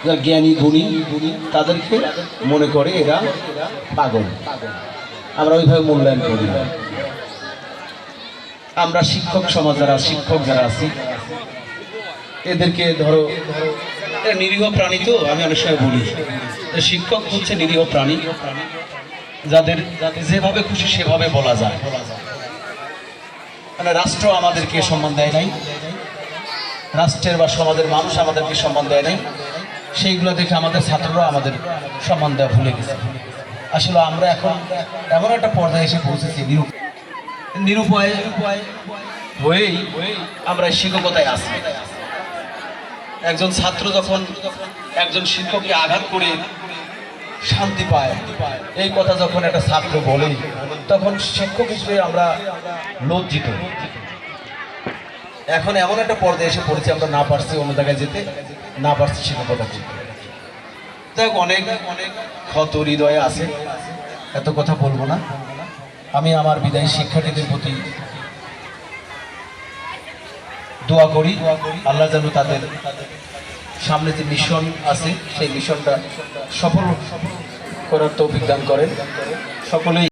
যারা জ্ঞানী গুণী তাদেরকে মনে করে এরা পাগল। আমরা ওইভাবে মূল্যায়ন করি না। আমরা শিক্ষক সমাজ যারা শিক্ষক যারা আছি এদেরকে ধরো নিরীহ প্রাণী। তো আমি অনেক সময় বলি শিক্ষক হচ্ছে নিরীহ প্রাণী, যাদের যেভাবে খুশি সেভাবে বলা যায়। মানে রাষ্ট্র আমাদেরকে সম্মান দেয় নাই, রাষ্ট্রের বা সমাজের মানুষ আমাদেরকে সম্মান দেয় নাই, সেইগুলো দেখে আমাদের ছাত্ররা আমাদের সম্মান দেওয়া ভুলে গেছে। আসলে আমরা এখন এমন একটা পর্যায়ে এসে পৌঁছেছি নিরুপায় হয়েই আমরা শিক্ষকতায় আছি। একজন ছাত্র যখন একজন শিক্ষককে আঘাত করে শান্তি পায়, এই কথা যখন একটা ছাত্র বলে তখন শিক্ষক হিসেবে আমরা লজ্জিত। এখন এমন একটা পর্যায়ে এসে পড়েছি আমরা না পারছি অন্য জায়গায় যেতে, না পারছি শিক্ষকতা করতে। যাই হোক, অনেক অনেক ক্ষত হৃদয়ে আছে, এত কথা বলবো না। আমি আমার বিদায়ী শিক্ষার্থীদের প্রতি দোয়া করি, আল্লাহ যেন তাদের সামনে যে মিশন আছে সেই মিশনটা সফল করার তৌফিক দান করেন। সকলেই